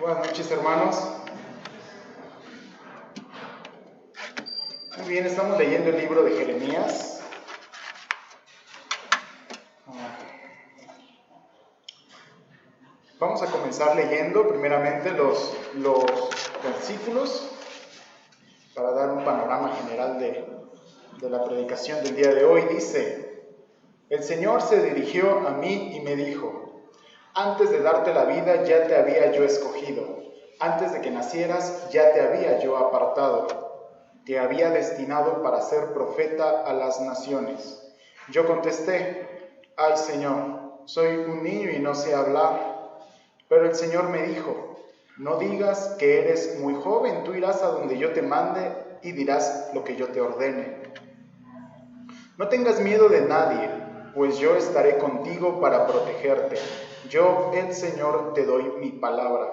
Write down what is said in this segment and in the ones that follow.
Buenas noches, hermanos. Muy bien, estamos leyendo el libro de Jeremías. Vamos a comenzar leyendo primeramente los versículos para dar un panorama general de la predicación del día de hoy. Dice: el Señor se dirigió a mí y me dijo: antes de darte la vida ya te había yo escogido, antes de que nacieras ya te había yo apartado, te había destinado para ser profeta a las naciones. Yo contesté: ay Señor, soy un niño y no sé hablar. Pero el Señor me dijo: no digas que eres muy joven, tú irás a donde yo te mande y dirás lo que yo te ordene. No tengas miedo de nadie, pues yo estaré contigo para protegerte. Yo, el Señor, te doy mi palabra.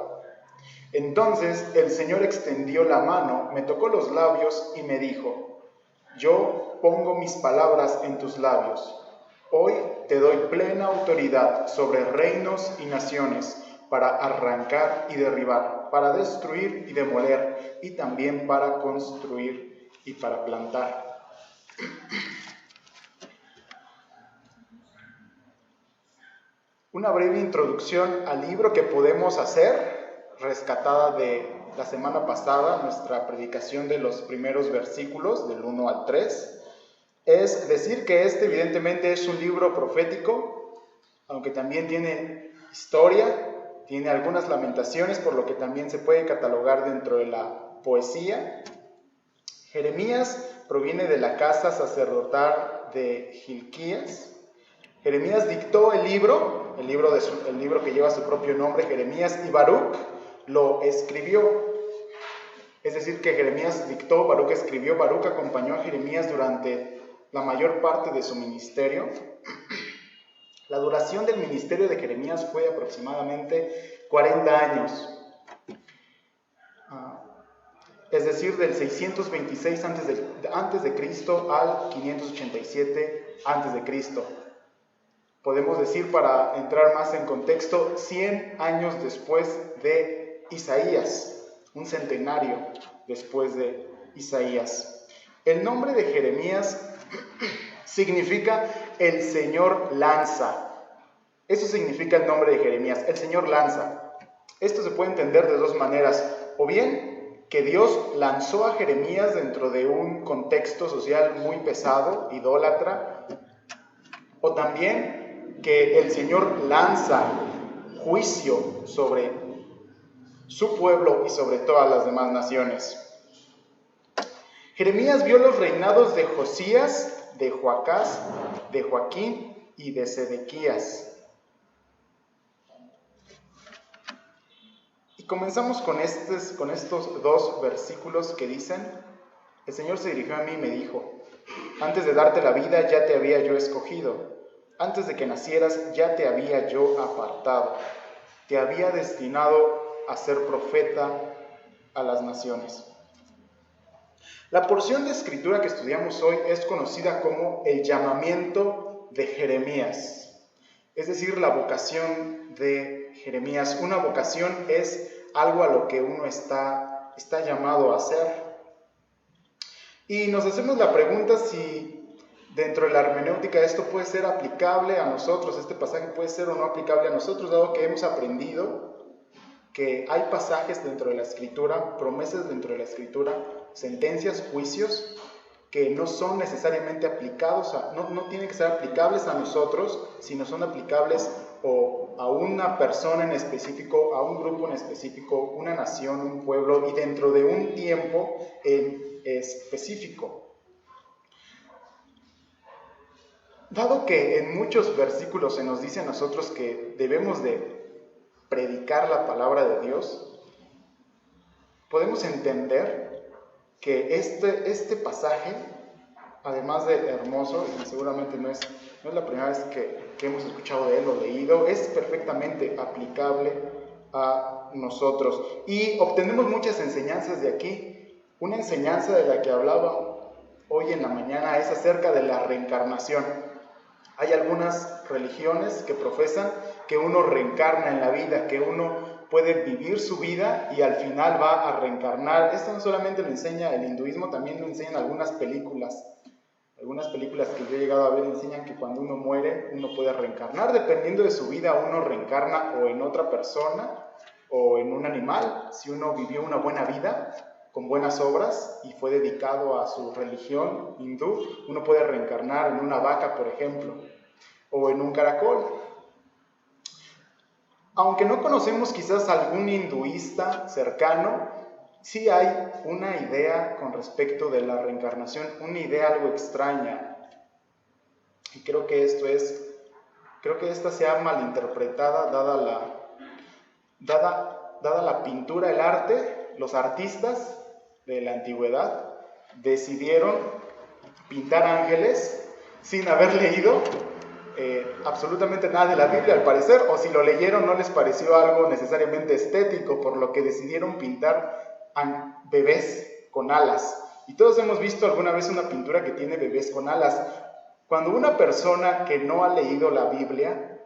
Entonces el Señor extendió la mano, me tocó los labios y me dijo: yo pongo mis palabras en tus labios. Hoy te doy plena autoridad sobre reinos y naciones, para arrancar y derribar, para destruir y demoler, y también para construir y para plantar. Una breve introducción al libro que podemos hacer, rescatada de la semana pasada, nuestra predicación de los primeros versículos, del 1 al 3, es decir que evidentemente es un libro profético, aunque también tiene historia, tiene algunas lamentaciones, por lo que también se puede catalogar dentro de la poesía. Jeremías proviene de la casa sacerdotal de Hilquías. Jeremías dictó el libro que lleva su propio nombre, Jeremías, y Baruc lo escribió. Es decir, que Jeremías dictó, Baruc escribió, Baruc acompañó a Jeremías durante la mayor parte de su ministerio. La duración del ministerio de Jeremías fue aproximadamente 40 años. Es decir, del 626 antes de Cristo al 587 antes de Cristo. Podemos decir, para entrar más en contexto, 100 años después de Isaías, un centenario después de Isaías. El nombre de Jeremías significa el Señor lanza. Eso significa el nombre de Jeremías, el Señor lanza. Esto se puede entender de dos maneras: o bien que Dios lanzó a Jeremías dentro de un contexto social muy pesado, idólatra, o también que el Señor lanza juicio sobre su pueblo y sobre todas las demás naciones. Jeremías vio los reinados de Josías, de Joacás, de Joaquín y de Sedequías. Y comenzamos con estos dos versículos que dicen: el Señor se dirigió a mí y me dijo: antes de darte la vida ya te había yo escogido, antes de que nacieras ya te había yo apartado, te había destinado a ser profeta a las naciones. La porción de escritura que estudiamos hoy es conocida como el llamamiento de Jeremías, es decir, la vocación de Jeremías. Una vocación es algo a lo que uno está llamado a hacer. Y nos hacemos la pregunta si dentro de la hermenéutica esto puede ser aplicable a nosotros, este pasaje puede ser o no aplicable a nosotros, dado que hemos aprendido que hay pasajes dentro de la Escritura, promesas dentro de la Escritura, sentencias, juicios, que no son necesariamente aplicados, no tienen que ser aplicables a nosotros, sino son aplicables o a una persona en específico, a un grupo en específico, una nación, un pueblo, y dentro de un tiempo en específico. Dado que en muchos versículos se nos dice a nosotros que debemos de predicar la palabra de Dios, podemos entender que este pasaje, además de hermoso, y seguramente no es la primera vez que hemos escuchado de él o leído, es perfectamente aplicable a nosotros. Y obtenemos muchas enseñanzas de aquí. Una enseñanza de la que hablaba hoy en la mañana es acerca de la reencarnación. Hay algunas religiones que profesan que uno reencarna en la vida, que uno puede vivir su vida y al final va a reencarnar. Esto no solamente lo enseña el hinduismo, también lo enseñan algunas películas. Algunas películas que yo he llegado a ver enseñan que cuando uno muere, uno puede reencarnar. Dependiendo de su vida, uno reencarna o en otra persona o en un animal. Si uno vivió una buena vida, con buenas obras y fue dedicado a su religión hindú, uno puede reencarnar en una vaca, por ejemplo, o en un caracol. Aunque no conocemos quizás algún hinduista cercano, sí hay una idea con respecto de la reencarnación, una idea algo extraña. Y creo que esta se ha malinterpretada dada la pintura, el arte. Los artistas de la antigüedad decidieron pintar ángeles sin haber leído absolutamente nada de la Biblia, al parecer, o si lo leyeron no les pareció algo necesariamente estético, por lo que decidieron pintar bebés con alas. Y todos hemos visto alguna vez una pintura que tiene bebés con alas. Cuando una persona que no ha leído la Biblia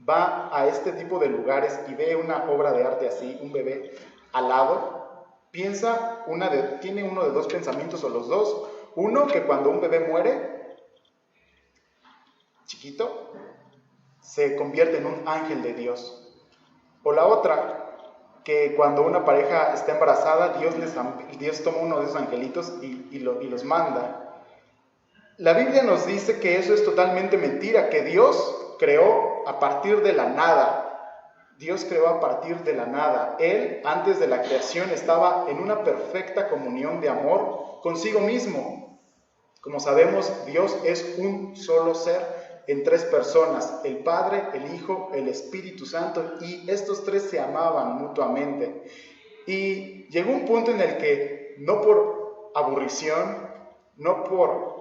va a este tipo de lugares y ve una obra de arte así, un bebé alado, tiene uno de dos pensamientos o los dos. Uno, que cuando un bebé muere, chiquito, se convierte en un ángel de Dios. O la otra, que cuando una pareja está embarazada, Dios toma uno de esos angelitos y los manda. La Biblia nos dice que eso es totalmente mentira, que Dios creó a partir de la nada. Dios creó a partir de la nada. Él, antes de la creación, estaba en una perfecta comunión de amor consigo mismo. Como sabemos, Dios es un solo ser en tres personas, el Padre, el Hijo, el Espíritu Santo, y estos tres se amaban mutuamente. Y llegó un punto en el que, no por aburrición, no por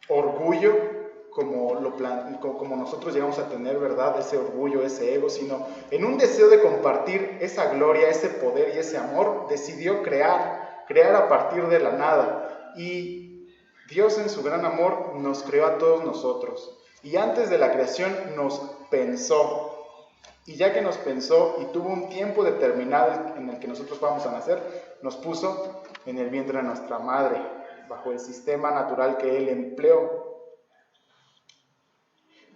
orgullo, como nosotros llegamos a tener, ¿verdad? Ese orgullo, ese ego, sino en un deseo de compartir esa gloria, ese poder y ese amor, decidió crear a partir de la nada. Y Dios en su gran amor nos creó a todos nosotros. Y antes de la creación nos pensó. Y ya que nos pensó y tuvo un tiempo determinado en el que nosotros vamos a nacer, nos puso en el vientre de nuestra madre, bajo el sistema natural que Él empleó.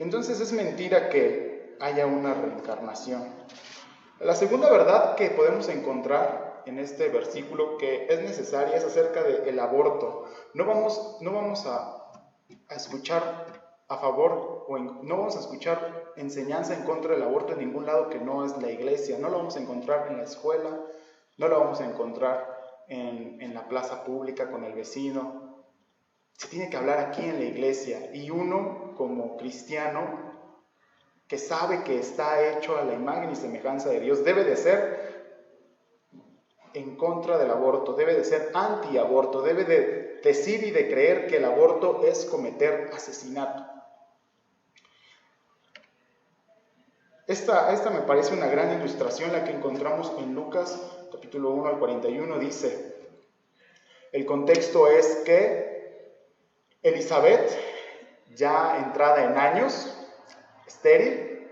Entonces es mentira que haya una reencarnación. La segunda verdad que podemos encontrar en este versículo que es necesaria es acerca del aborto. No vamos a escuchar a favor no vamos a escuchar enseñanza en contra del aborto en ningún lado que no es la iglesia. No lo vamos a encontrar en la escuela, no lo vamos a encontrar en la plaza pública con el vecino. Se tiene que hablar aquí en la iglesia, y uno como cristiano que sabe que está hecho a la imagen y semejanza de Dios debe de ser en contra del aborto, debe de ser antiaborto, debe de decir y de creer que el aborto es cometer asesinato. Esta me parece una gran ilustración, la que encontramos en Lucas capítulo 1 al 41. Dice, el contexto es que Elizabeth, ya entrada en años, estéril,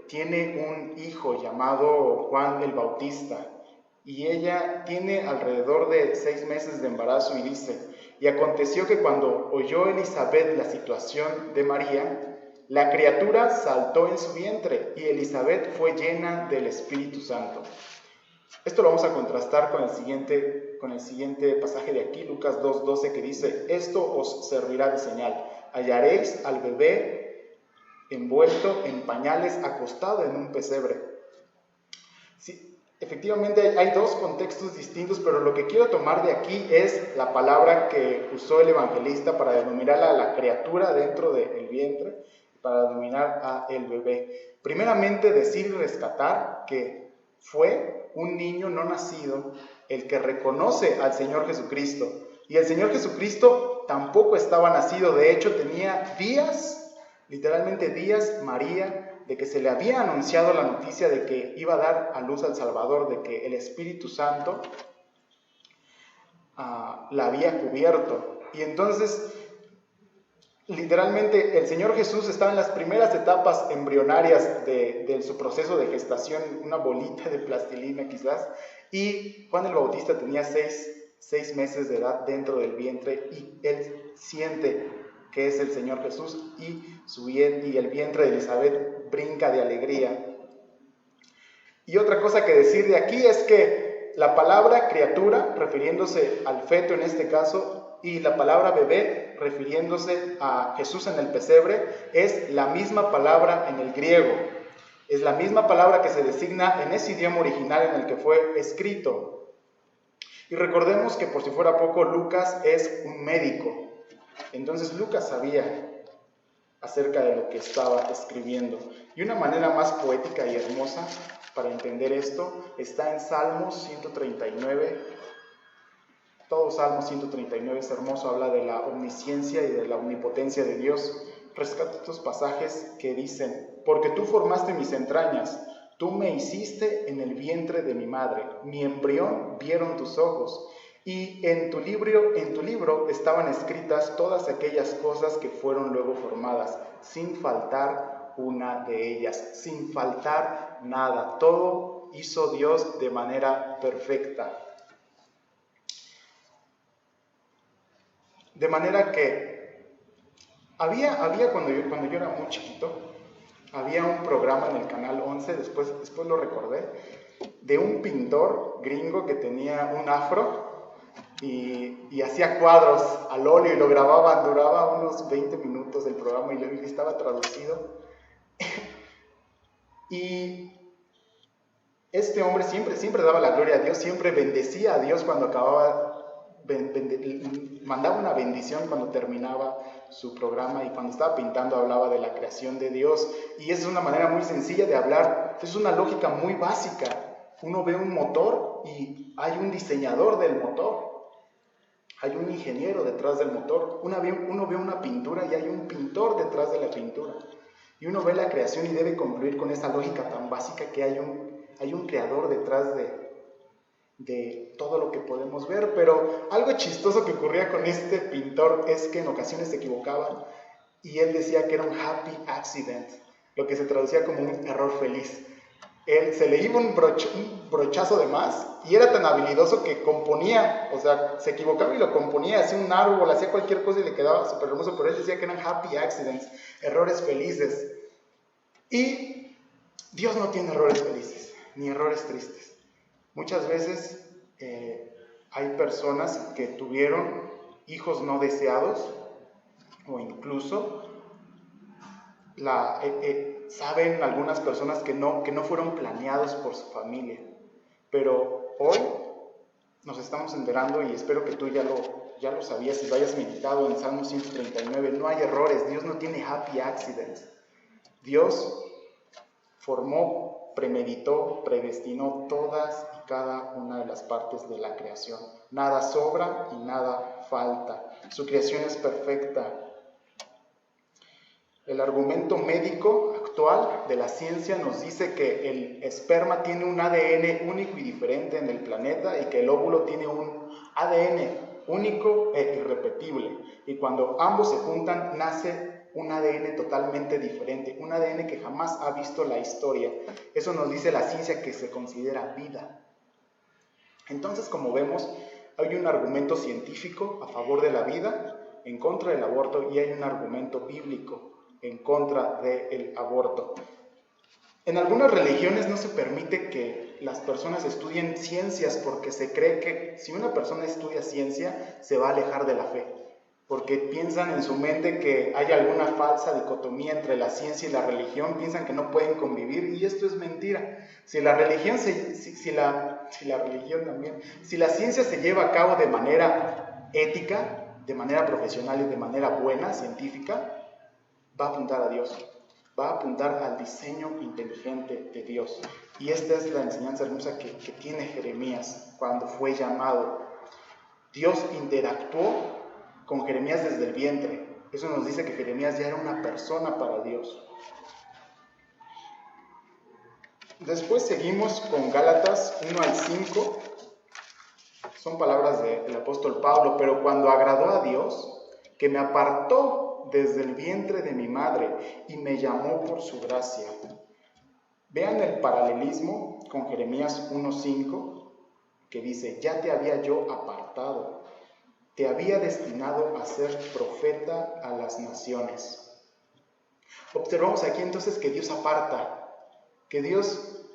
tiene un hijo llamado Juan el Bautista, y ella tiene alrededor de 6 meses de embarazo, y dice, y aconteció que cuando oyó Elizabeth la situación de María, la criatura saltó en su vientre, y Elizabeth fue llena del Espíritu Santo. Esto lo vamos a contrastar con el siguiente pasaje de aquí, Lucas 2:12, que dice, esto os servirá de señal, hallaréis al bebé envuelto en pañales, acostado en un pesebre. Sí, efectivamente hay dos contextos distintos, pero lo que quiero tomar de aquí es la palabra que usó el evangelista para denominar a la criatura dentro del vientre, para denominar a el bebé. Primeramente, decir y rescatar que fue un niño no nacido el que reconoce al Señor Jesucristo. Y el Señor Jesucristo tampoco estaba nacido. De hecho, tenía días, literalmente días, María, de que se le había anunciado la noticia de que iba a dar a luz al Salvador, de que el Espíritu Santo la había cubierto. Y entonces literalmente el Señor Jesús estaba en las primeras etapas embrionarias de su proceso de gestación, una bolita de plastilina quizás, y Juan el Bautista tenía seis meses de edad dentro del vientre, y él siente que es el Señor Jesús, y el vientre de Elizabeth brinca de alegría. Y otra cosa que decir de aquí es que la palabra criatura, refiriéndose al feto en este caso, y la palabra bebé, refiriéndose a Jesús en el pesebre, es la misma palabra en el griego. Es la misma palabra que se designa en ese idioma original en el que fue escrito. Y recordemos que, por si fuera poco, Lucas es un médico. Entonces Lucas sabía acerca de lo que estaba escribiendo. Y una manera más poética y hermosa para entender esto está en Salmos 139. Todo Salmo 139 es hermoso, habla de la omnisciencia y de la omnipotencia de Dios. Rescato estos pasajes que dicen: porque tú formaste mis entrañas, tú me hiciste en el vientre de mi madre, mi embrión vieron tus ojos, y en tu libro estaban escritas todas aquellas cosas que fueron luego formadas, sin faltar una de ellas, sin faltar nada. Todo hizo Dios de manera perfecta. De manera que había cuando yo era muy chiquito, había un programa en el canal 11, después lo recordé, de un pintor gringo que tenía un afro y hacía cuadros al óleo y lo grababa, duraba unos 20 minutos el programa y estaba traducido. Y este hombre siempre daba la gloria a Dios, siempre bendecía a Dios cuando acababa, mandaba una bendición cuando terminaba su programa, y cuando estaba pintando hablaba de la creación de Dios. Y esa es una manera muy sencilla de hablar, es una lógica muy básica. Uno ve un motor y hay un diseñador del motor, hay un ingeniero detrás del motor. Uno ve una pintura y hay un pintor detrás de la pintura. Y uno ve la creación y debe concluir con esa lógica tan básica que hay un creador detrás de todo lo que podemos ver. Pero algo chistoso que ocurría con este pintor es que en ocasiones se equivocaba y él decía que era un happy accident, lo que se traducía como un error feliz. Él se le iba un brochazo de más y era tan habilidoso que componía, o sea, se equivocaba y lo componía, hacía un árbol, hacía cualquier cosa y le quedaba súper hermoso, pero él decía que eran happy accidents, errores felices. Y Dios no tiene errores felices, ni errores tristes. Muchas veces hay personas que tuvieron hijos no deseados, o incluso saben algunas personas que no fueron planeados por su familia. Pero hoy nos estamos enterando, y espero que tú ya lo sabías y lo hayas meditado en Salmo 139, no hay errores, Dios no tiene happy accidents. Dios formó, premeditó, predestinó todas y cada una de las partes de la creación. Nada sobra y nada falta. Su creación es perfecta. El argumento médico actual de la ciencia nos dice que el esperma tiene un ADN único y diferente en el planeta, y que el óvulo tiene un ADN único e irrepetible. Y cuando ambos se juntan, nace un ADN totalmente diferente, un ADN que jamás ha visto la historia. Eso nos dice la ciencia, que se considera vida. Entonces, como vemos, hay un argumento científico a favor de la vida, en contra del aborto, y hay un argumento bíblico en contra del aborto. En algunas religiones no se permite que las personas estudien ciencias, porque se cree que si una persona estudia ciencia se va a alejar de la fe, porque piensan en su mente que hay alguna falsa dicotomía entre la ciencia y la religión, piensan que no pueden convivir, y esto es mentira. Si la ciencia se lleva a cabo de manera ética, de manera profesional y de manera buena, científica, va a apuntar a Dios, va a apuntar al diseño inteligente de Dios. Y esta es la enseñanza hermosa que tiene Jeremías cuando fue llamado. Dios interactuó con Jeremías desde el vientre. Eso nos dice que Jeremías ya era una persona para Dios. Después seguimos con Gálatas 1 al 5. Son palabras del apóstol Pablo. Pero cuando agradó a Dios, que me apartó hizo desde el vientre de mi madre y me llamó por su gracia. Vean el paralelismo con Jeremías 1:5, que dice, ya te había yo apartado, te había destinado a ser profeta a las naciones. Observamos aquí entonces que Dios aparta, que Dios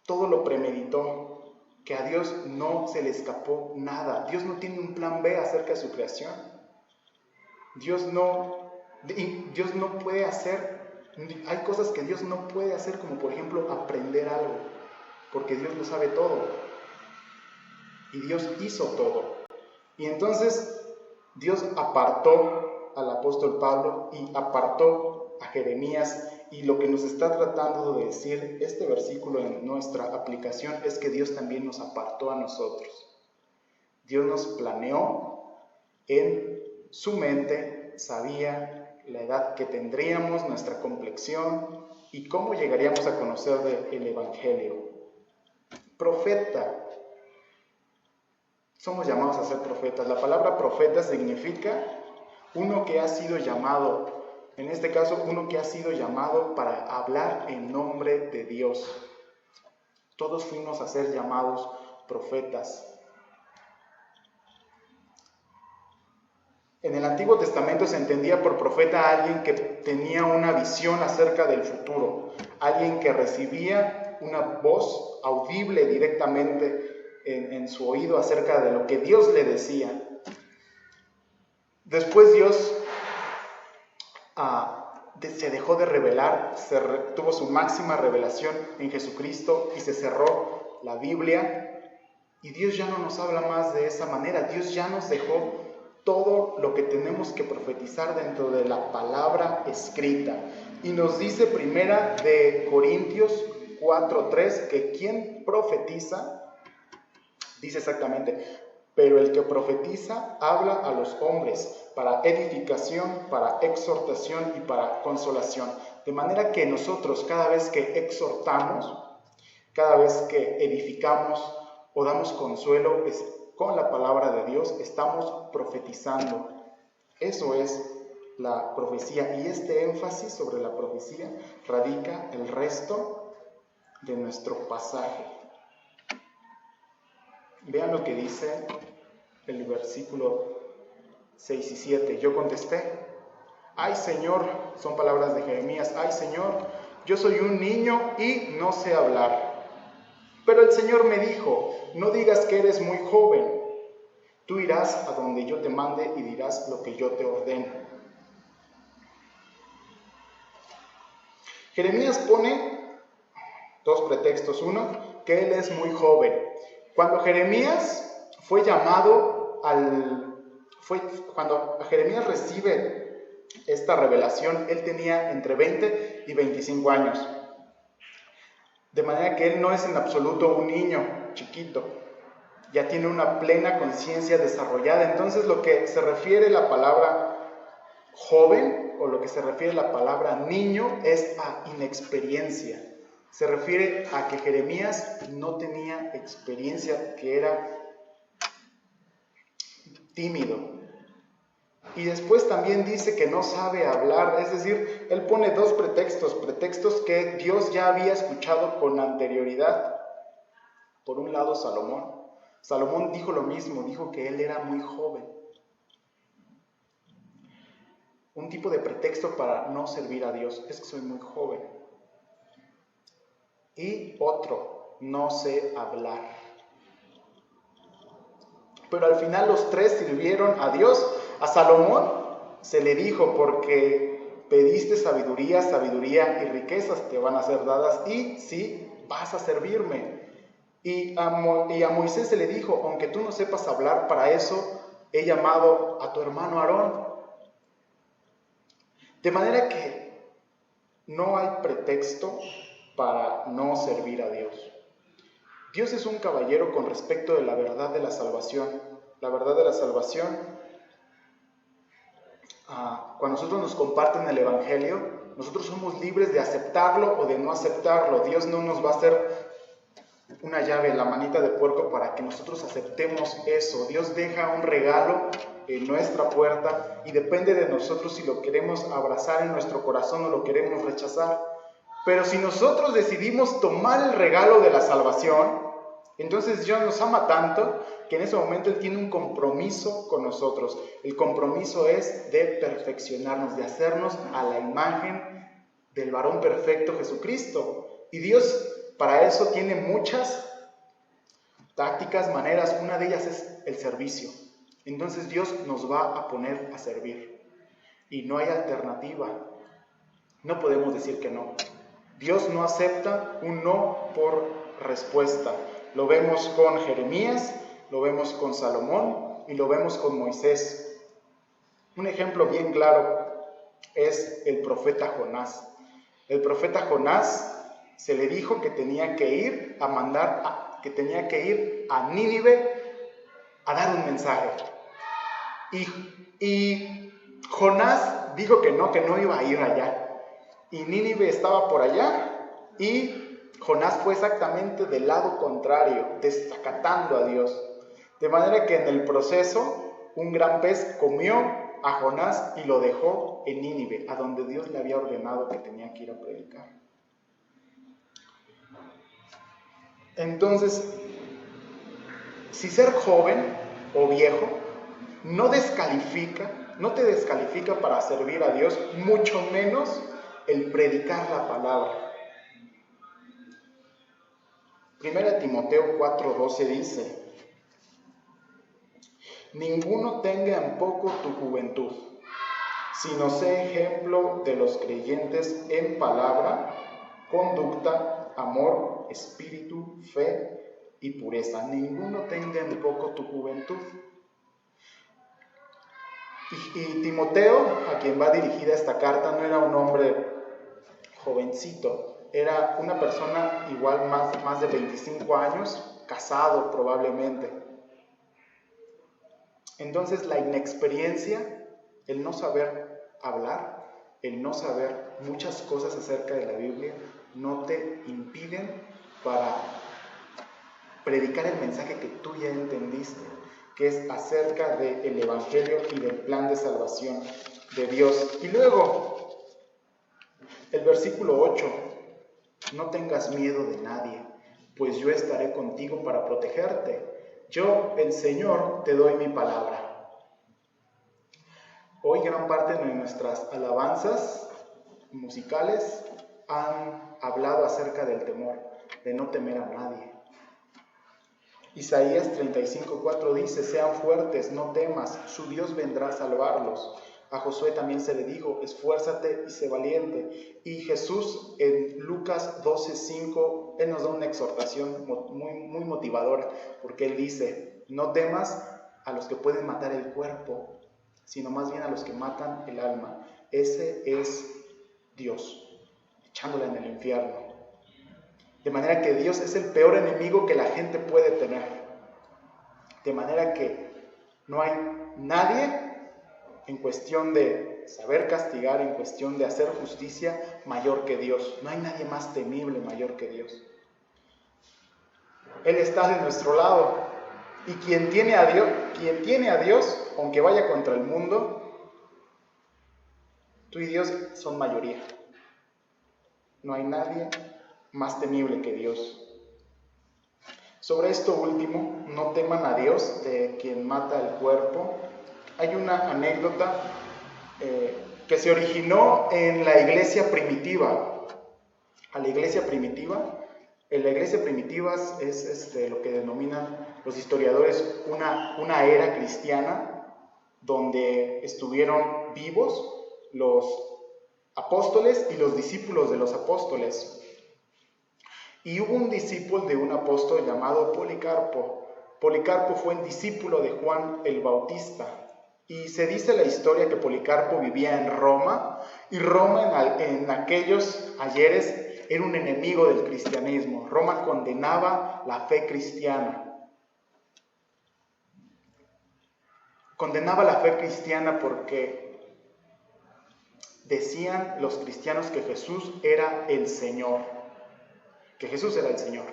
todo lo premeditó, que a Dios no se le escapó nada. Dios no tiene un plan B acerca de su creación. Dios no puede hacer, hay cosas que Dios no puede hacer, como por ejemplo aprender algo, porque Dios lo sabe todo. Y Dios hizo todo. Y entonces Dios apartó al apóstol Pablo y apartó a Jeremías. Y lo que nos está tratando de decir este versículo en nuestra aplicación es que Dios también nos apartó a nosotros. Dios nos planeó en su mente, sabía la edad que tendríamos, nuestra complexión y cómo llegaríamos a conocer el Evangelio. Profeta. Somos llamados a ser profetas. La palabra profeta significa uno que ha sido llamado. En este caso, uno que ha sido llamado para hablar en nombre de Dios. Todos fuimos a ser llamados profetas. En el Antiguo Testamento se entendía por profeta a alguien que tenía una visión acerca del futuro, alguien que recibía una voz audible directamente en su oído acerca de lo que Dios le decía. Después Dios se dejó de revelar, tuvo su máxima revelación en Jesucristo y se cerró la Biblia, y Dios ya no nos habla más de esa manera. Dios ya nos dejó todo lo que tenemos que profetizar dentro de la palabra escrita, y nos dice Primera de Corintios 4:3 que quien profetiza, dice exactamente, pero el que profetiza habla a los hombres para edificación, para exhortación y para consolación. De manera que nosotros cada vez que exhortamos, cada vez que edificamos o damos consuelo con la palabra de Dios, estamos profetizando. Eso es la profecía, y este énfasis sobre la profecía radica el resto de nuestro pasaje. Vean lo que dice el versículo 6 y 7. Yo contesté, ay Señor, son palabras de Jeremías, ay Señor, yo soy un niño y no sé hablar. Pero el Señor me dijo, no digas que eres muy joven, tú irás a donde yo te mande y dirás lo que yo te ordeno. Jeremías pone dos pretextos. Uno, que él es muy joven. Cuando Jeremías fue llamado cuando Jeremías recibe esta revelación, él tenía entre 20 y 25 años. De manera que él no es en absoluto un niño chiquito. Ya tiene una plena conciencia desarrollada. Entonces, lo que se refiere la palabra joven o lo que se refiere la palabra niño es a inexperiencia. Se refiere a que Jeremías no tenía experiencia, que era tímido. Y después también dice que no sabe hablar, es decir, él pone dos pretextos que Dios ya había escuchado con anterioridad. Por un lado, Salomón dijo lo mismo, dijo que él era muy joven. Un tipo de pretexto para no servir a Dios es que soy muy joven. Y otro, no sé hablar. Pero al final los tres sirvieron a Dios. A Salomón se le dijo, porque pediste sabiduría y riquezas te van a ser dadas, y sí, vas a servirme. Y a Moisés se le dijo, aunque tú no sepas hablar, para eso he llamado a tu hermano Aarón. De manera que no hay pretexto para no servir a Dios. Dios es un caballero con respecto de la verdad de la salvación. La verdad de la salvación, cuando nosotros nos comparten el Evangelio, nosotros somos libres de aceptarlo o de no aceptarlo. Dios no nos va a hacer una llave en la manita de puerco para que nosotros aceptemos eso. Dios deja un regalo en nuestra puerta y depende de nosotros si lo queremos abrazar en nuestro corazón o lo queremos rechazar. Pero si nosotros decidimos tomar el regalo de la salvación, entonces Dios nos ama tanto que en ese momento Él tiene un compromiso con nosotros. El compromiso es de perfeccionarnos, de hacernos a la imagen del varón perfecto Jesucristo. Y Dios para eso tiene muchas tácticas, maneras. Una de ellas es el servicio. Entonces Dios nos va a poner a servir. Y no hay alternativa. No podemos decir que no. Dios no acepta un no por respuesta. Lo vemos con Jeremías, lo vemos con Salomón y lo vemos con Moisés. Un ejemplo bien claro es el profeta Jonás. El profeta Jonás se le dijo que tenía que ir a Nínive a dar un mensaje. Y Jonás dijo que no iba a ir allá. Y Nínive estaba por allá y Jonás fue exactamente del lado contrario, desacatando a Dios. De manera que en el proceso un gran pez comió a Jonás y lo dejó en Nínive, a donde Dios le había ordenado que tenía que ir a predicar. Entonces, si ser joven o viejo no te descalifica para servir a Dios, mucho menos el predicar la palabra. 1 Timoteo 4:12 dice: ninguno tenga en poco tu juventud, sino sé ejemplo de los creyentes en palabra, conducta, amor, espíritu, fe y pureza. Ninguno tenga en poco tu juventud. Y Timoteo, a quien va dirigida esta carta, no era un hombre jovencito, era una persona igual más de 25 años, casado probablemente. Entonces la inexperiencia, el no saber hablar, el no saber muchas cosas acerca de la Biblia, no te impiden para predicar el mensaje que tú ya entendiste, que es acerca del Evangelio y del plan de salvación de Dios. Y luego, el versículo 8, no tengas miedo de nadie, pues yo estaré contigo para protegerte. Yo, el Señor, te doy mi palabra. Hoy gran parte de nuestras alabanzas musicales han hablado acerca del temor, de no temer a nadie. Isaías 35:4 dice: sean fuertes, no temas, su Dios vendrá a salvarlos. A Josué también se le dijo: esfuérzate y sé valiente. Y Jesús en Lucas 12:5, Él nos da una exhortación muy motivadora, porque Él dice: no temas a los que pueden matar el cuerpo, sino más bien a los que matan el alma. Ese es Dios, echándola en el infierno. De manera que Dios es el peor enemigo que la gente puede tener. De manera que no hay nadie en cuestión de saber castigar, en cuestión de hacer justicia, mayor que Dios. No hay nadie más temible mayor que Dios. Él está de nuestro lado. Y quien tiene a Dios, aunque vaya contra el mundo, tú y Dios son mayoría. No hay nadie más temible que Dios. Sobre esto último, no teman a Dios, de quien mata el cuerpo. Hay una anécdota que se originó en la iglesia primitiva. En la iglesia primitiva es lo que denominan los historiadores una era cristiana, donde estuvieron vivos los apóstoles y los discípulos de los apóstoles. Y hubo un discípulo de un apóstol llamado Policarpo. Policarpo fue el discípulo de Juan el Bautista. Y se dice la historia que Policarpo vivía en Roma, y Roma en aquellos ayeres era un enemigo del cristianismo. Roma condenaba la fe cristiana. Condenaba la fe cristiana porque decían los cristianos que Jesús era el Señor. Que Jesús era el Señor.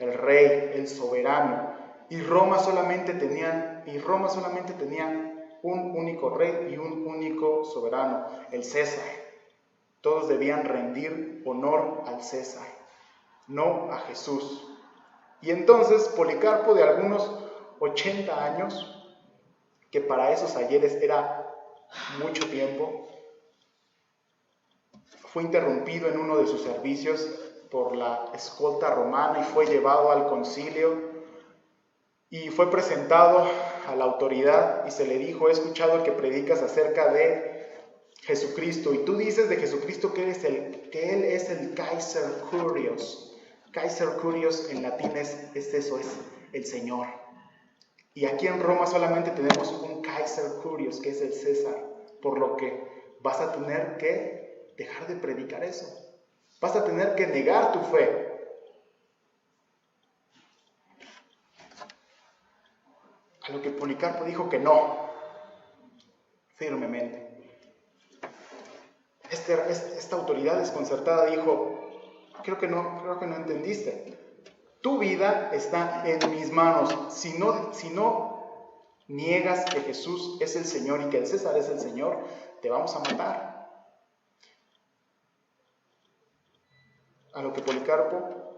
el rey, el soberano, y Roma solamente tenía un único rey y un único soberano, el César. Todos debían rendir honor al César, no a Jesús. Y entonces Policarpo, de algunos 80 años, que para esos ayeres era mucho tiempo, fue interrumpido en uno de sus servicios por la escolta romana y fue llevado al concilio y fue presentado a la autoridad y se le dijo: he escuchado que predicas acerca de Jesucristo y tú dices de Jesucristo que Él es el Kaiser Kyrios. Kaiser Kyrios en latín es el Señor. Y aquí en Roma solamente tenemos un Kaiser Kyrios, que es el César, por lo que vas a tener que dejar de predicar eso. Vas a tener que negar tu fe. A lo que Policarpo dijo que no, firmemente. Esta autoridad desconcertada dijo: creo que no entendiste. Tu vida está en mis manos. Si no niegas que Jesús es el Señor y que el César es el Señor, te vamos a matar. A lo que Policarpo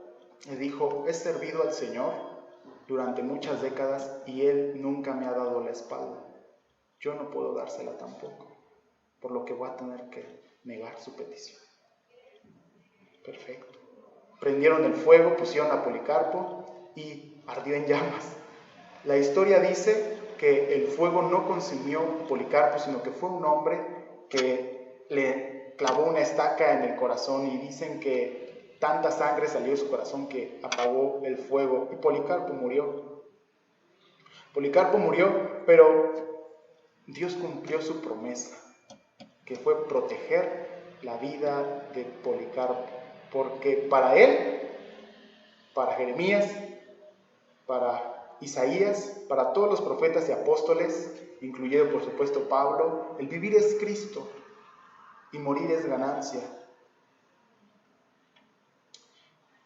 le dijo: he servido al Señor durante muchas décadas y Él nunca me ha dado la espalda. Yo no puedo dársela tampoco, por lo que voy a tener que negar su petición. Perfecto. Prendieron el fuego, pusieron a Policarpo y ardió en llamas. La historia dice que el fuego no consumió a Policarpo, sino que fue un hombre que le clavó una estaca en el corazón, y dicen que tanta sangre salió de su corazón que apagó el fuego y Policarpo murió. Policarpo murió, pero Dios cumplió su promesa, que fue proteger la vida de Policarpo, porque para él, para Jeremías, para Isaías, para todos los profetas y apóstoles, incluido por supuesto Pablo, el vivir es Cristo y morir es ganancia.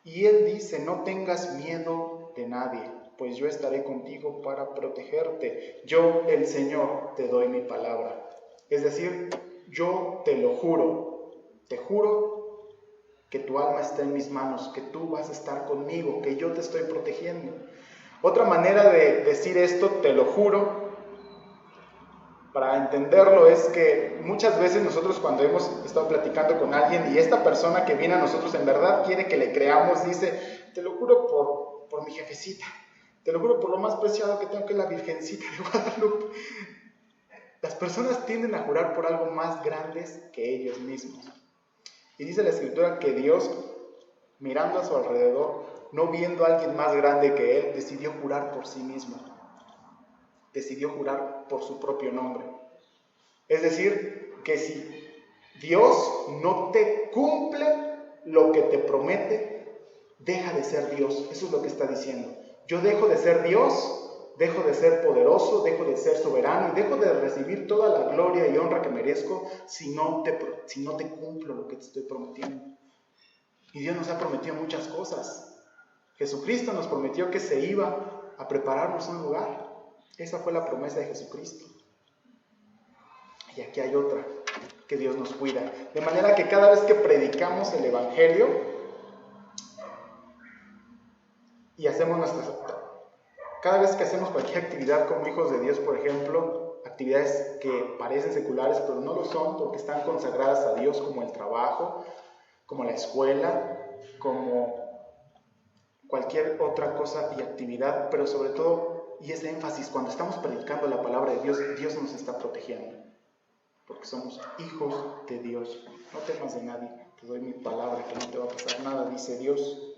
Y él dice: no tengas miedo de nadie, pues yo estaré contigo para protegerte. Yo, el Señor, te doy mi palabra. Es decir, yo te lo juro, te juro que tu alma está en mis manos, que tú vas a estar conmigo, que yo te estoy protegiendo. Otra manera de decir esto, te lo juro, para entenderlo, es que muchas veces nosotros, cuando hemos estado platicando con alguien y esta persona que viene a nosotros en verdad quiere que le creamos, dice: te lo juro por mi jefecita, te lo juro por lo más preciado que tengo, que es la Virgencita de Guadalupe. Las personas tienden a jurar por algo más grandes que ellos mismos. Y dice la Escritura que Dios, mirando a su alrededor, no viendo a alguien más grande que Él, decidió jurar por sí mismo. Decidió jurar por su propio nombre. Es decir, que si Dios no te cumple lo que te promete, deja de ser Dios. Eso es lo que está diciendo. Yo dejo de ser Dios, dejo de ser poderoso, dejo de ser soberano y dejo de recibir toda la gloria y honra que merezco si no te cumplo lo que te estoy prometiendo. Y Dios nos ha prometido muchas cosas. Jesucristo nos prometió que se iba a prepararnos un lugar. Esa fue la promesa de Jesucristo. Y aquí hay otra, que Dios nos cuida. De manera que cada vez que predicamos el Evangelio y cada vez que hacemos cualquier actividad como hijos de Dios, por ejemplo, actividades que parecen seculares pero no lo son porque están consagradas a Dios, como el trabajo, como la escuela, como cualquier otra cosa y actividad, pero sobre todo, y ese énfasis, cuando estamos predicando la palabra de Dios, Dios nos está protegiendo, porque somos hijos de Dios. No temas de nadie, te doy mi palabra que no te va a pasar nada, dice Dios.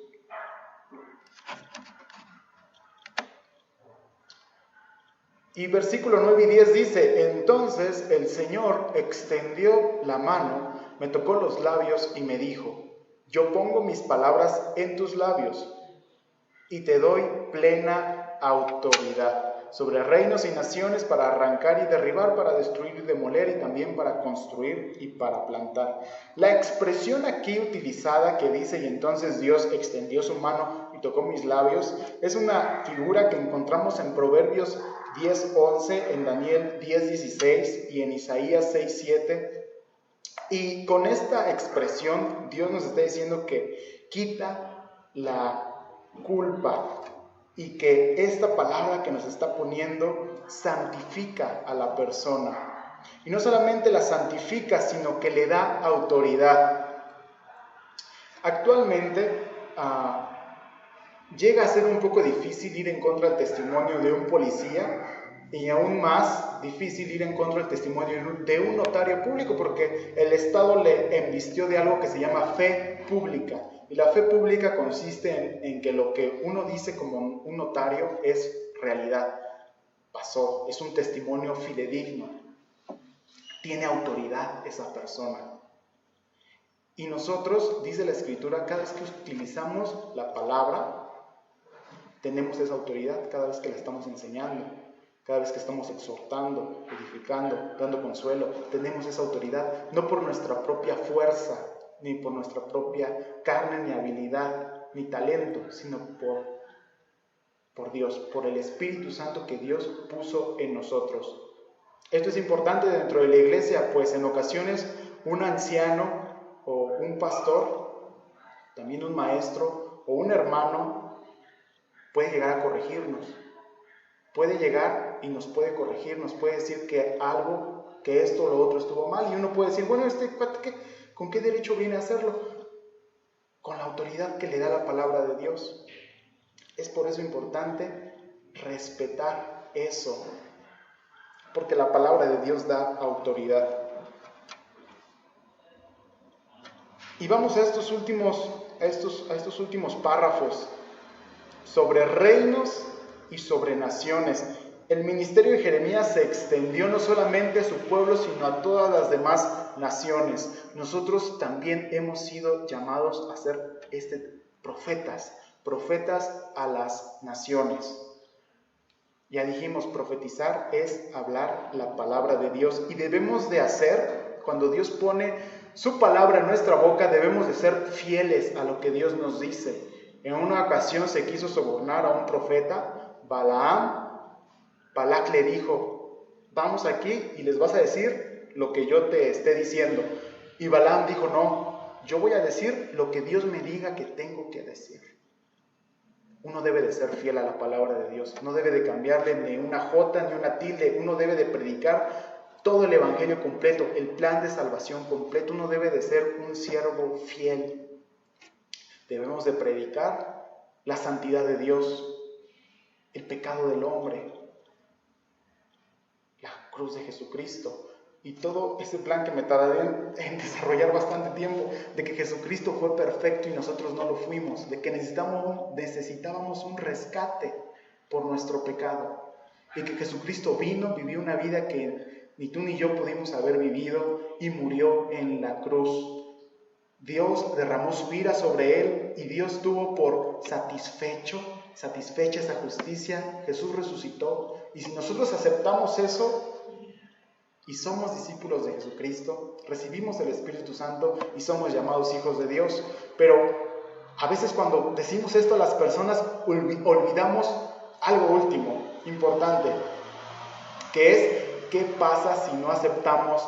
Y versículo 9 y 10 dice: entonces el Señor extendió la mano, me tocó los labios y me dijo: yo pongo mis palabras en tus labios y te doy plena autoridad sobre reinos y naciones, para arrancar y derribar, para destruir y demoler, y también para construir y para plantar. La expresión aquí utilizada que dice: y entonces Dios extendió su mano, y tocó mis labios. Es una figura que encontramos en Proverbios 10:11, en Daniel 10:16 y en Isaías 6:7. Y con esta expresión Dios nos está diciendo que quita la culpa y que esta palabra que nos está poniendo santifica a la persona. Y no solamente la santifica, sino que le da autoridad. Actualmente llega a ser un poco difícil ir en contra del testimonio de un policía y aún más difícil ir en contra del testimonio de un notario público, porque el Estado le embistió de algo que se llama fe pública. Y la fe pública consiste en que lo que uno dice como un notario es realidad, pasó, es un testimonio fidedigno, tiene autoridad esa persona. Y nosotros, dice la Escritura, cada vez que utilizamos la palabra, tenemos esa autoridad, cada vez que la estamos enseñando, cada vez que estamos exhortando, edificando, dando consuelo, tenemos esa autoridad, no por nuestra propia fuerza, ni por nuestra propia carne, ni habilidad, ni talento, sino por Dios, por el Espíritu Santo que Dios puso en nosotros. Esto es importante dentro de la iglesia, pues en ocasiones un anciano o un pastor, también un maestro o un hermano puede llegar a corregirnos, puede llegar y nos puede corregir, nos puede decir que algo, que esto o lo otro estuvo mal, y uno puede decir, bueno, ¿con qué derecho viene a hacerlo? Con la autoridad que le da la palabra de Dios. Es por eso importante respetar eso, porque la palabra de Dios da autoridad. Y vamos a estos últimos párrafos sobre reinos y sobre naciones. El ministerio de Jeremías se extendió no solamente a su pueblo, sino a todas las demás naciones. Nosotros también hemos sido llamados a ser profetas a las naciones. Ya dijimos, profetizar es hablar la palabra de Dios, y debemos de hacer, cuando Dios pone su palabra en nuestra boca, debemos de ser fieles a lo que Dios nos dice. En una ocasión se quiso sobornar a un profeta, Balac le dijo, vamos aquí y les vas a decir lo que yo te esté diciendo. Y Balaam dijo, no, yo voy a decir lo que Dios me diga que tengo que decir. Uno debe de ser fiel a la palabra de Dios, no debe de cambiarle ni una jota ni una tilde, uno debe de predicar todo el evangelio completo, el plan de salvación completo, uno debe de ser un siervo fiel. Debemos de predicar la santidad de Dios, el pecado del hombre, la cruz de Jesucristo y todo ese plan que me tardé en desarrollar bastante tiempo, de que Jesucristo fue perfecto y nosotros no lo fuimos, de que necesitábamos un rescate por nuestro pecado, y que Jesucristo vino, vivió una vida que ni tú ni yo pudimos haber vivido y murió en la cruz. Dios derramó su ira sobre él y Dios tuvo por satisfecha esa justicia. Jesús resucitó, y si nosotros aceptamos eso y somos discípulos de Jesucristo, recibimos el Espíritu Santo y somos llamados hijos de Dios. Pero a veces cuando decimos esto a las personas olvidamos algo último, importante, que es ¿qué pasa si no aceptamos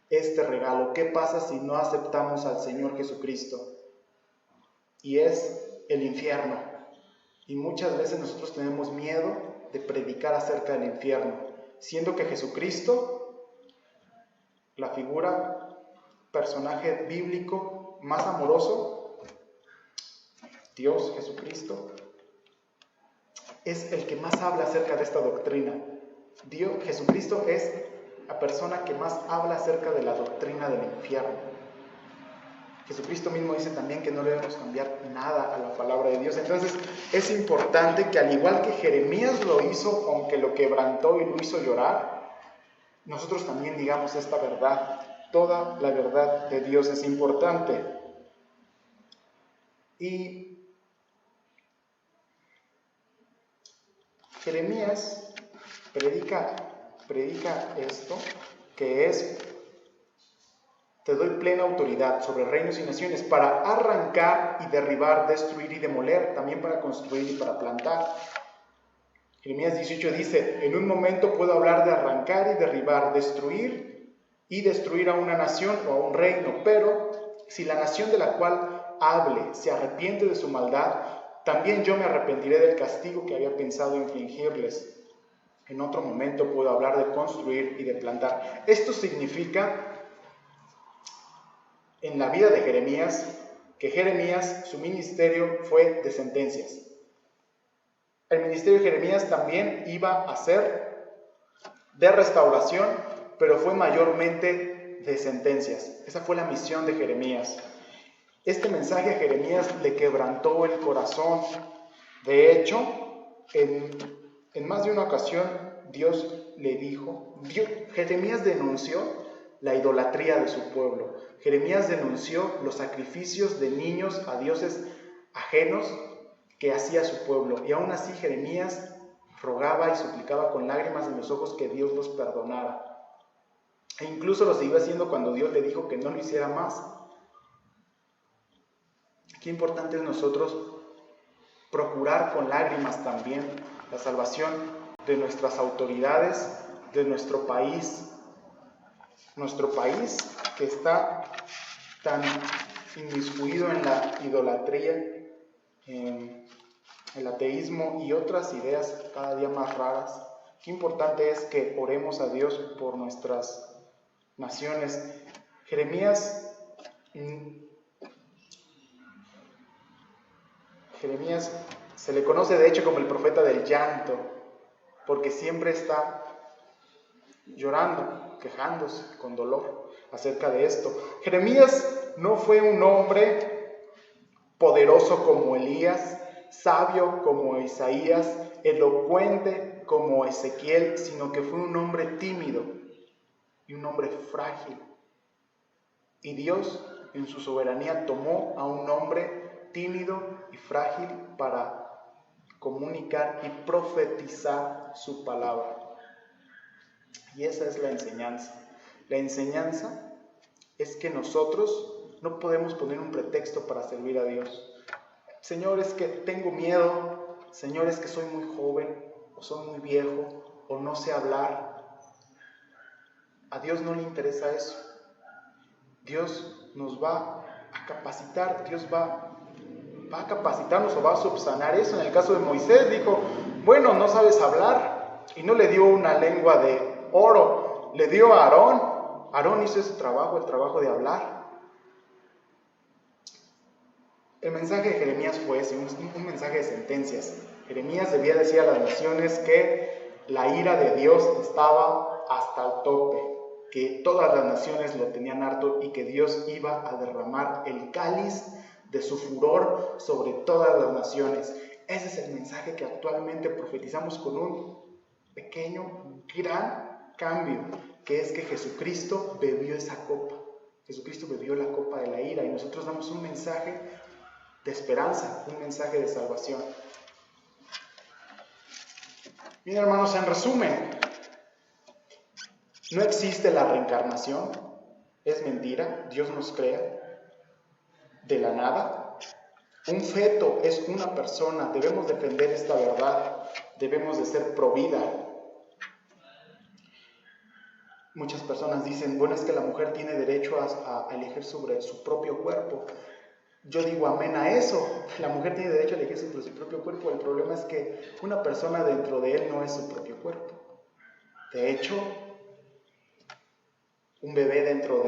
este regalo? ¿Qué pasa si no aceptamos al Señor Jesucristo? Y es el infierno. Y muchas veces nosotros tenemos miedo de predicar acerca del infierno, siendo que Jesucristo, la figura, personaje bíblico más amoroso, Dios Jesucristo, es el que más habla acerca de esta doctrina. Jesucristo es la persona que más habla acerca de la doctrina del infierno. Jesucristo mismo dice también que no debemos cambiar nada a la palabra de Dios. Entonces es importante que, al igual que Jeremías lo hizo, aunque lo quebrantó y lo hizo llorar, nosotros también digamos esta verdad. Toda la verdad de Dios es importante. Y Jeremías predica esto, que es te doy plena autoridad sobre reinos y naciones para arrancar y derribar, destruir y demoler, también para construir y para plantar. Jeremías 18 dice, en un momento puedo hablar de arrancar y derribar, destruir y destruir a una nación o a un reino, pero si la nación de la cual hable se arrepiente de su maldad, también yo me arrepentiré del castigo que había pensado infligirles. En otro momento puedo hablar de construir y de plantar. Esto significa, en la vida de Jeremías, que Jeremías, su ministerio fue de sentencias. El ministerio de Jeremías también iba a ser de restauración, pero fue mayormente de sentencias. Esa fue la misión de Jeremías. Este mensaje a Jeremías le quebrantó el corazón. De hecho, en más de una ocasión, Dios le dijo, Jeremías denunció la idolatría de su pueblo. Jeremías denunció los sacrificios de niños a dioses ajenos que hacía su pueblo. Y aún así Jeremías rogaba y suplicaba con lágrimas en los ojos que Dios los perdonara. E incluso lo siguió haciendo cuando Dios le dijo que no lo hiciera más. Qué importante es nosotros procurar con lágrimas también la salvación de nuestras autoridades, de nuestro país. Nuestro país que está tan inmiscuido en la idolatría, en el ateísmo y otras ideas cada día más raras. Qué importante es que oremos a Dios por nuestras naciones. Jeremías se le conoce de hecho como el profeta del llanto, porque siempre está llorando, quejándose con dolor acerca de esto. Jeremías no fue un hombre poderoso como Elías, sabio como Isaías, elocuente como Ezequiel, sino que fue un hombre tímido y un hombre frágil. Y Dios, en su soberanía, tomó a un hombre tímido y frágil para comunicar y profetizar su palabra. Y esa es la enseñanza. La enseñanza es que nosotros no podemos poner un pretexto para servir a Dios. Señor, es que tengo miedo. Señor, es que soy muy joven, o soy muy viejo, o no sé hablar. A Dios no le interesa eso. Dios nos va a capacitar, Dios va a capacitarnos o va a subsanar eso. En el caso de Moisés dijo, bueno, no sabes hablar, y no le dio una lengua de oro, le dio a Aarón. Aarón hizo ese trabajo, el trabajo de hablar. El mensaje de Jeremías fue ese, un mensaje de sentencias. Jeremías debía decir a las naciones que la ira de Dios estaba hasta el tope, que todas las naciones lo tenían harto y que Dios iba a derramar el cáliz de su furor sobre todas las naciones. Ese es el mensaje que actualmente profetizamos con un pequeño, gran cambio, que es que Jesucristo bebió esa copa. Jesucristo bebió la copa de la ira y nosotros damos un mensaje de esperanza, un mensaje de salvación. Bien, hermanos, en resumen, no existe la reencarnación, es mentira, Dios nos crea de la nada. Un feto es una persona, debemos defender esta verdad, debemos de ser pro vida. Muchas personas dicen, bueno, es que la mujer tiene derecho a elegir sobre su propio cuerpo. Yo digo amén a eso, la mujer tiene derecho a elegir sobre su propio cuerpo. El problema es que una persona dentro de él no es su propio cuerpo. De hecho, un bebé dentro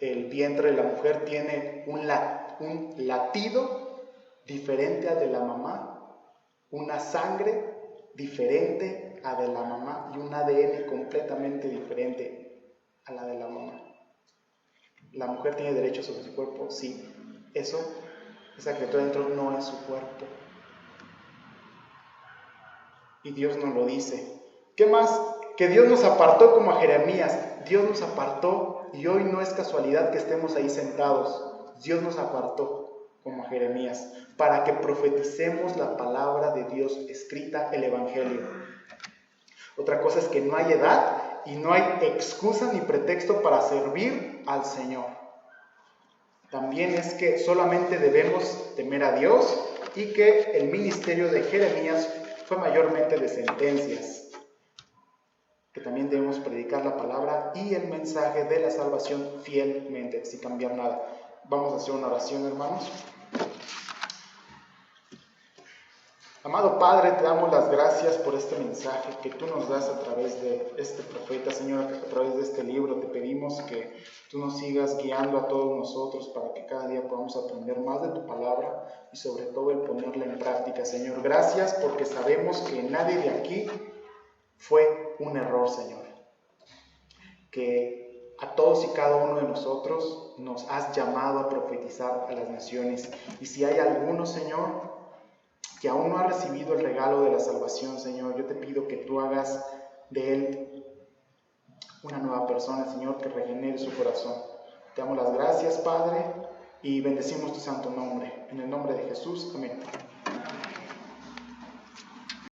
del vientre de la mujer tiene un latido diferente al de la mamá, una sangre diferente a de la mamá y un ADN completamente diferente a la de la mamá. ¿La mujer tiene derecho sobre su cuerpo? Sí. Esa criatura dentro no es su cuerpo. Y Dios nos lo dice. ¿Qué más? Que Dios nos apartó como a Jeremías. Dios nos apartó y hoy no es casualidad que estemos ahí sentados. Dios nos apartó como a Jeremías para que profeticemos la palabra de Dios escrita, el Evangelio. Otra cosa es que no hay edad y no hay excusa ni pretexto para servir al Señor. también es que solamente debemos temer a Dios y que el ministerio de Jeremías fue mayormente de sentencias, que también debemos predicar la palabra y el mensaje de la salvación fielmente, sin cambiar nada. Vamos a hacer una oración, hermanos. Amado Padre, te damos las gracias por este mensaje que tú nos das a través de este profeta, Señor, a través de este libro. Te pedimos que tú nos sigas guiando a todos nosotros para que cada día podamos aprender más de tu palabra y sobre todo el ponerla en práctica, Señor. Gracias porque sabemos que nadie de aquí fue un error, Señor. Que a todos y cada uno de nosotros nos has llamado a profetizar a las naciones. Y si hay alguno, Señor, que aún no ha recibido el regalo de la salvación, Señor, yo te pido que tú hagas de él una nueva persona, Señor, que regenere su corazón. Te damos las gracias, Padre, y bendecimos tu santo nombre. En el nombre de Jesús, amén.